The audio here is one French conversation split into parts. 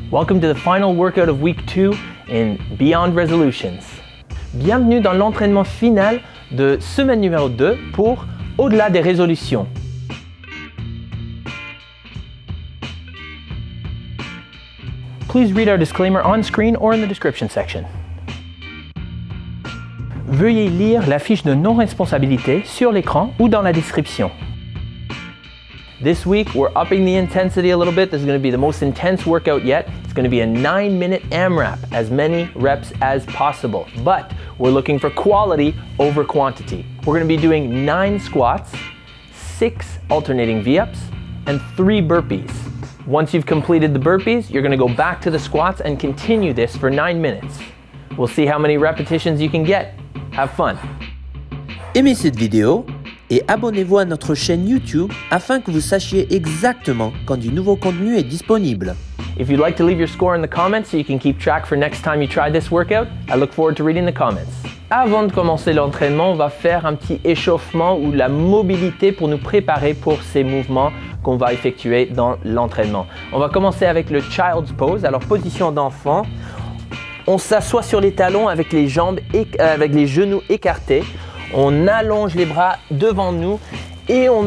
Welcome to the final workout of week 2 in Beyond Resolutions. Bienvenue dans l'entraînement final de semaine numéro 2 pour Au-delà des résolutions. Please read our disclaimer on screen or in the description section. Veuillez lire la fiche de non-responsabilité sur l'écran ou dans la description. This week, we're upping the intensity a little bit. This is going to be the most intense workout yet. It's going to be a 9-minute AMRAP, as many reps as possible. But we're looking for quality over quantity. We're going to be doing 9 squats, 6 alternating V-ups, and 3 burpees. Once you've completed the burpees, you're going to go back to the squats and continue this for 9 minutes. We'll see how many repetitions you can get. Have fun. Aimez cette vidéo et abonnez-vous à notre chaîne YouTube afin que vous sachiez exactement quand du nouveau contenu est disponible. If you'd like to leave your score in the comments so you can keep track for next time you try this workout, I look forward to reading the comments. Avant de commencer l'entraînement, on va faire un petit échauffement ou la mobilité pour nous préparer pour ces mouvements qu'on va effectuer dans l'entraînement. On va commencer avec le Child's Pose, alors position d'enfant. On s'assoit sur les talons avec les jambes avec les genoux écartés. On allonge les bras devant nous et on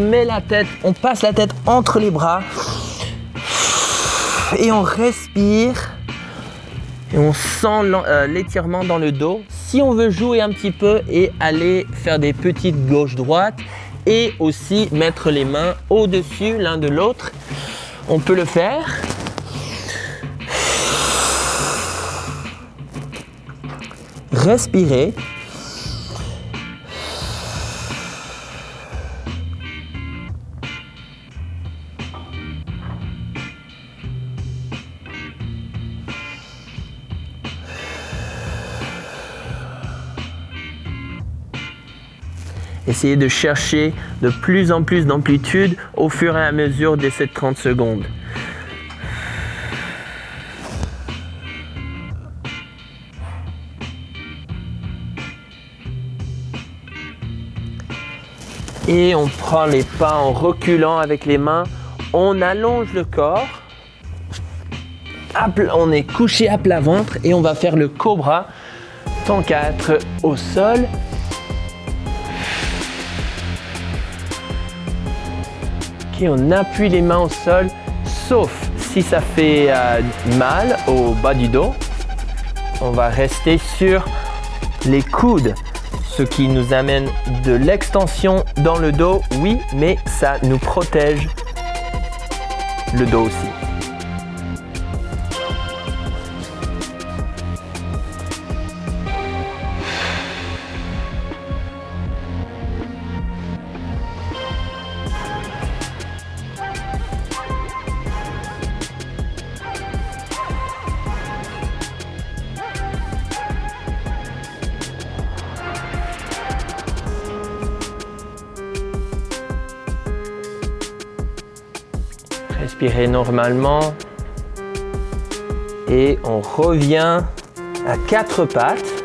passe la tête entre les bras et on respire et on sent l'étirement dans le dos. Si on veut jouer un petit peu et aller faire des petites gauche-droite et aussi mettre les mains au-dessus l'un de l'autre, on peut le faire. Respirez. Essayez de chercher de plus en plus d'amplitude au fur et à mesure de ces 30 secondes. Et on prend les pas en reculant avec les mains. On allonge le corps. On est couché à plat ventre et on va faire le cobra. Tant qu'à être au sol. Okay, on appuie les mains au sol, sauf si ça fait mal au bas du dos. On va rester sur les coudes. Ce qui nous amène de l'extension dans le dos, oui, mais ça nous protège le dos aussi. Respirez normalement et on revient à 4 pattes.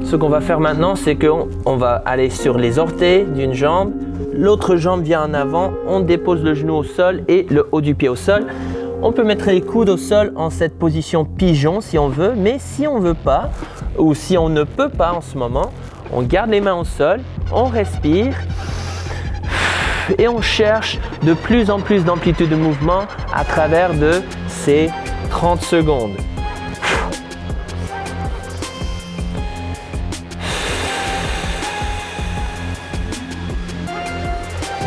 Ce qu'on va faire maintenant, c'est qu'on va aller sur les orteils d'une jambe, l'autre jambe vient en avant, on dépose le genou au sol et le haut du pied au sol. On peut mettre les coudes au sol en cette position pigeon si on veut, mais si on ne veut pas ou si on ne peut pas en ce moment, on garde les mains au sol, on respire. Et on cherche de plus en plus d'amplitude de mouvement à travers de ces 30 secondes.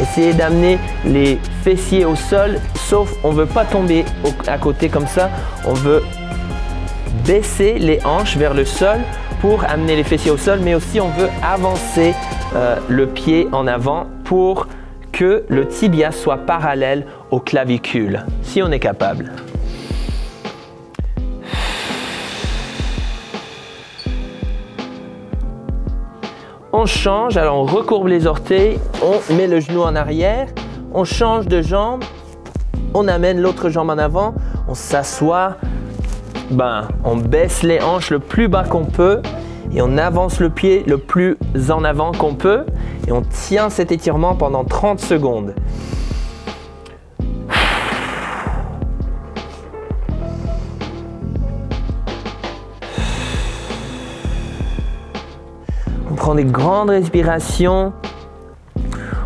Essayez d'amener les fessiers au sol, sauf on ne veut pas tomber à côté comme ça. On veut baisser les hanches vers le sol pour amener les fessiers au sol, mais aussi on veut avancer le pied en avant pour que le tibia soit parallèle au clavicule, si on est capable. On change, alors on recourbe les orteils, on met le genou en arrière, on change de jambe, on amène l'autre jambe en avant, on s'assoit, on baisse les hanches le plus bas qu'on peut et on avance le pied le plus en avant qu'on peut et on tient cet étirement pendant 30 secondes. prend des grandes respirations.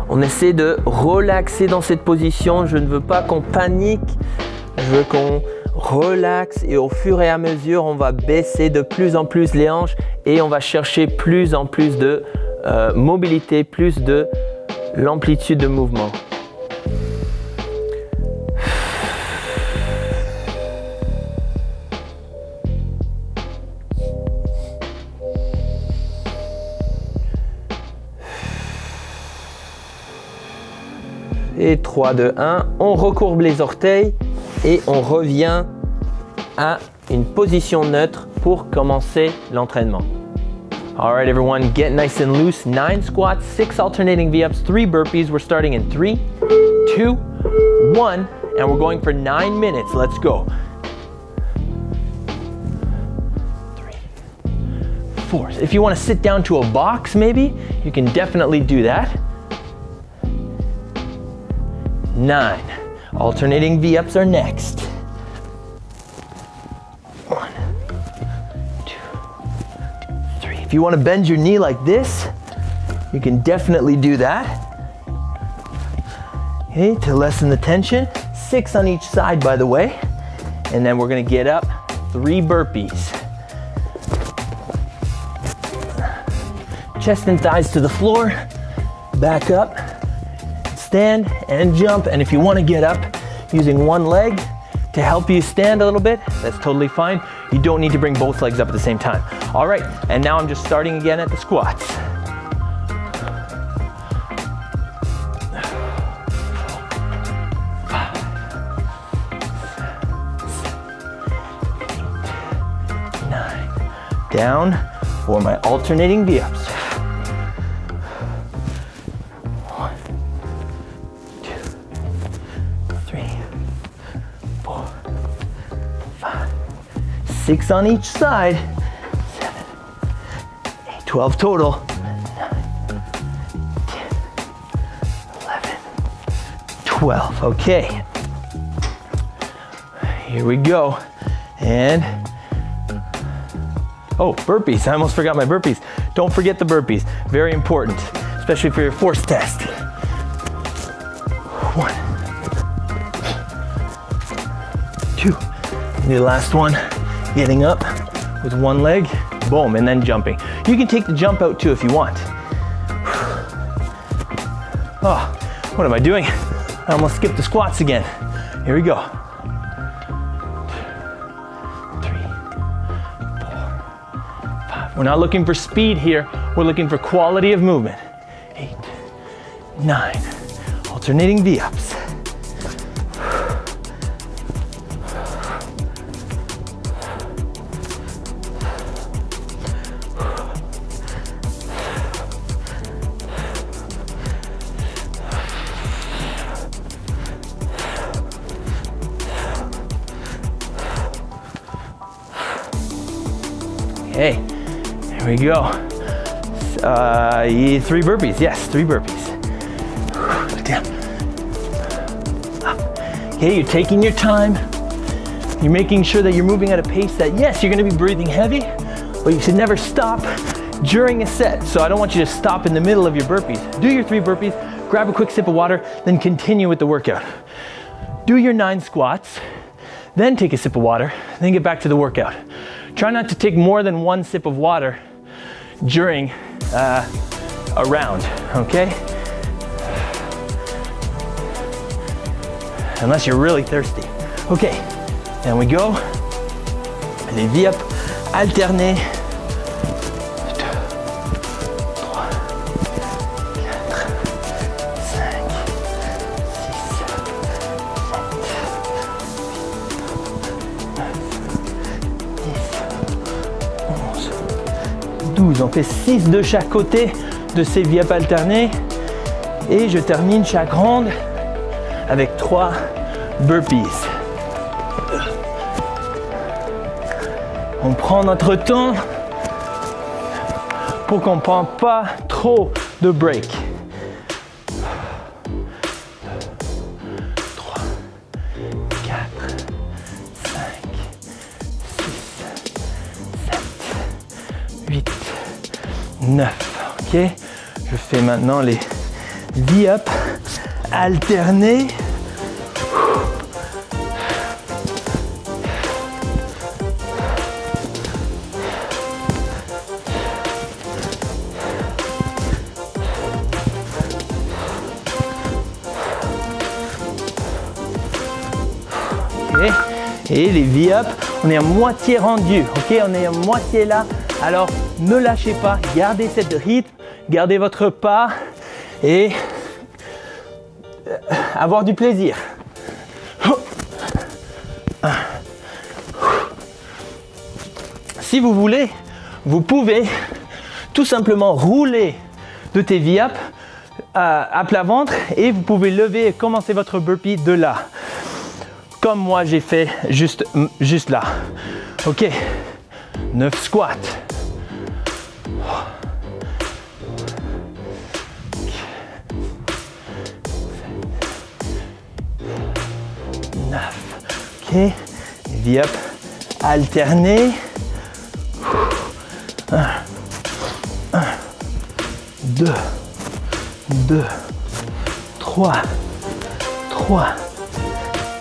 On essaie de relaxer dans cette position. Je ne veux pas qu'on panique. Je veux qu'on relaxe et au fur et à mesure, on va baisser de plus en plus les hanches et on va chercher plus en plus de mobilité, plus de l'amplitude de mouvement. Et 3, 2, 1, on recourbe les orteils et on revient à une position neutre pour commencer l'entraînement. All right, everyone, get nice and loose. 9 squats, 6 alternating V-ups, 3 burpees. We're starting in 3, 2, 1, and we're going for 9 minutes. Let's go. 3, 4. If you want to sit down to a box, maybe, you can definitely do that. 9. Alternating V-ups are next. 1, 2, 3. If you want to bend your knee like this, you can definitely do that. Okay, to lessen the tension. 6 on each side, by the way. And then we're going to get up 3 burpees. Chest and thighs to the floor. Back up. Stand and jump, and if you want to get up using one leg to help you stand a little bit, that's totally fine. You don't need to bring both legs up at the same time. All right, and now I'm just starting again at the squats. 5, 6, 7, 8, 9. Down for my alternating V-ups. 6 on each side. 7, 8, 12 total. 9, 10, 11, 12. Okay. Here we go. And oh, burpees. I almost forgot my burpees. Don't forget the burpees. Very important, especially for your force test. 1, 2. The last one. Getting up with one leg, boom, and then jumping. You can take the jump out too if you want. Oh, what am I doing? I almost skipped the squats again. Here we go. 3, 4, 5. We're not looking for speed here. We're looking for quality of movement. 8, 9. Alternating V-ups. Okay, here we go. 3 burpees, yes, 3 burpees. Down. Up. Okay, you're taking your time. You're making sure that you're moving at a pace that, yes, you're gonna be breathing heavy, but you should never stop during a set. So I don't want you to stop in the middle of your burpees. Do your 3 burpees, grab a quick sip of water, then continue with the workout. Do your 9 squats, then take a sip of water, then get back to the workout. Try not to take more than 1 sip of water during a round, okay? Unless you're really thirsty. Okay, and we go. Les V-ups alternés. 2, 3, 4, 5, 6, 7, 8, 9, 10, 11, 12. On fait 6 de chaque côté de ces V-ups alternés. Et je termine chaque ronde avec 3 burpees. On prend notre temps pour qu'on ne prenne pas trop de break. 3, 4, 5, 6, 7, 8, 9. Ok, je fais maintenant les V-up alternés. Okay. Et les V-up, on est à moitié rendu, ok, on est à moitié là. Alors ne lâchez pas, gardez cette rythme, gardez votre pas et avoir du plaisir. Si vous voulez, vous pouvez tout simplement rouler de tes V-up à plat ventre et vous pouvez lever et commencer votre burpee de là. Comme moi j'ai fait juste là. Ok, 9 squats. 9. Ok, V-up alterné. 1, 2, 3,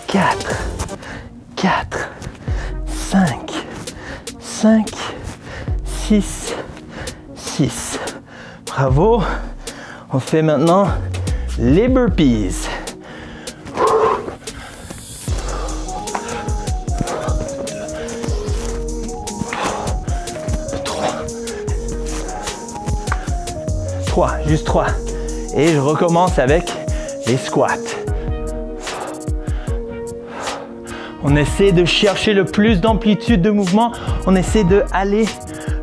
4, 5, 6. Bravo. On fait maintenant les burpees. Juste 3. Et je recommence avec les squats. On essaie de chercher le plus d'amplitude de mouvement. On essaie d'aller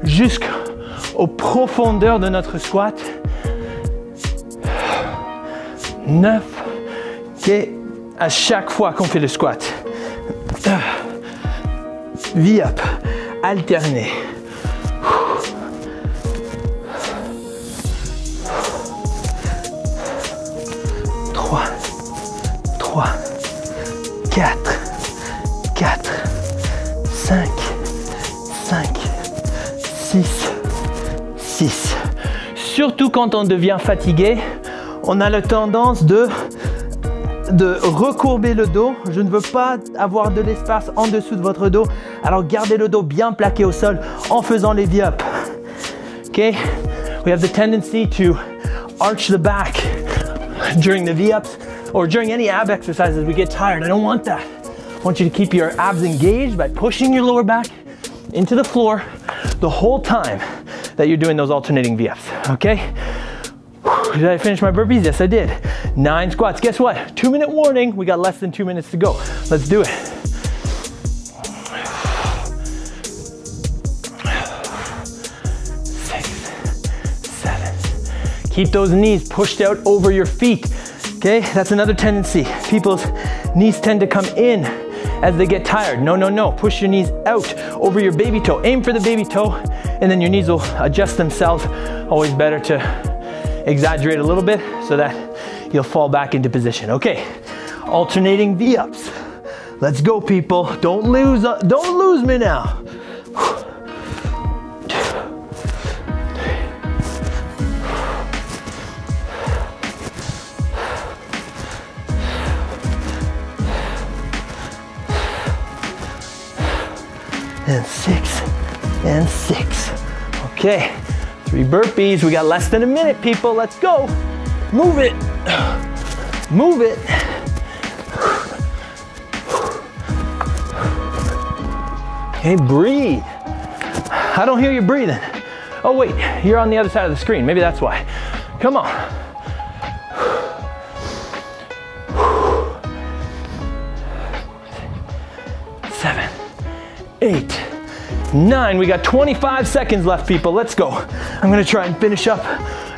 jusqu'aux profondeurs de notre squat. 9. Et à chaque fois qu'on fait le squat. V-up alterné. 3, 4, 5, 6. Surtout quand on devient fatigué, on a la tendance de recourber le dos. Je ne veux pas avoir de l'espace en dessous de votre dos. Alors gardez le dos bien plaqué au sol en faisant les V-up. Okay? We have the tendency to arch the back during the V-ups. Or during any ab exercises, we get tired. I don't want that. I want you to keep your abs engaged by pushing your lower back into the floor the whole time that you're doing those alternating V-ups, okay? Did I finish my burpees? Yes, I did. 9 squats. Guess what? 2-minute warning. We got less than 2 minutes to go. Let's do it. 6, 7. Keep those knees pushed out over your feet. Okay, that's another tendency. People's knees tend to come in as they get tired. No. Push your knees out over your baby toe. Aim for the baby toe, and then your knees will adjust themselves. Always better to exaggerate a little bit so that you'll fall back into position. Okay, alternating V-ups. Let's go, people. Don't lose me now. 6. Okay, 3 burpees. We got less than a minute, people. Let's go. Move it. Move it. Okay, breathe. I don't hear you breathing. Oh wait, you're on the other side of the screen. Maybe that's why. Come on. 7, 8, 9. We got 25 seconds left, people. Let's go. I'm gonna try and finish up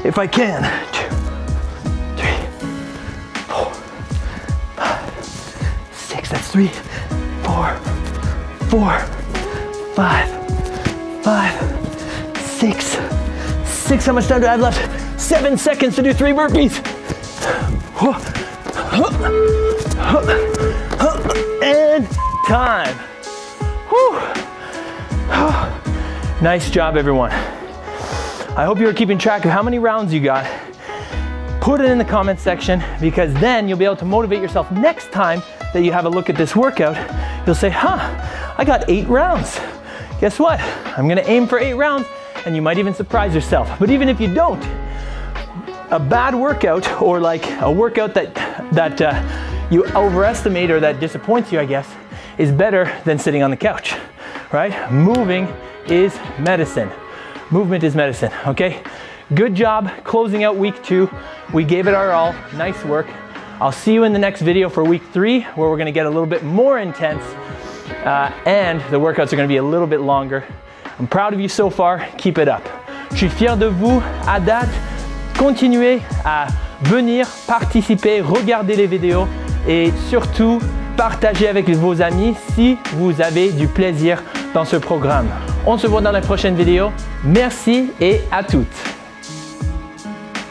if I can. 2, 3, 4, 5, 6. That's 3, 4, 5, 6. How much time do I have left? 7 seconds to do 3 burpees. And time. Whew. Nice job, everyone. I hope you're keeping track of how many rounds you got. Put it in the comment section, because then you'll be able to motivate yourself next time that you have a look at this workout. You'll say, I got 8 rounds. Guess what? I'm gonna aim for 8 rounds, and you might even surprise yourself. But even if you don't, a bad workout, or like a workout that you overestimate or that disappoints you, I guess, is better than sitting on the couch, right? Moving is medicine. Movement is medicine, okay? Good job closing out week 2. We gave it our all. Nice work. I'll see you in the next video for week 3, where we're gonna get a little bit more intense, and the workouts are gonna be a little bit longer. I'm proud of you so far. Keep it up. Je suis fier de vous. À date, continuez à venir participer, regarder les vidéos et surtout partagez avec vos amis si vous avez du plaisir dans ce programme. On se voit dans la prochaine vidéo. Merci et à toutes.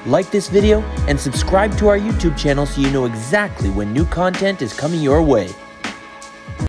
Like this video and subscribe to our YouTube channel so you know exactly when new content is coming your way.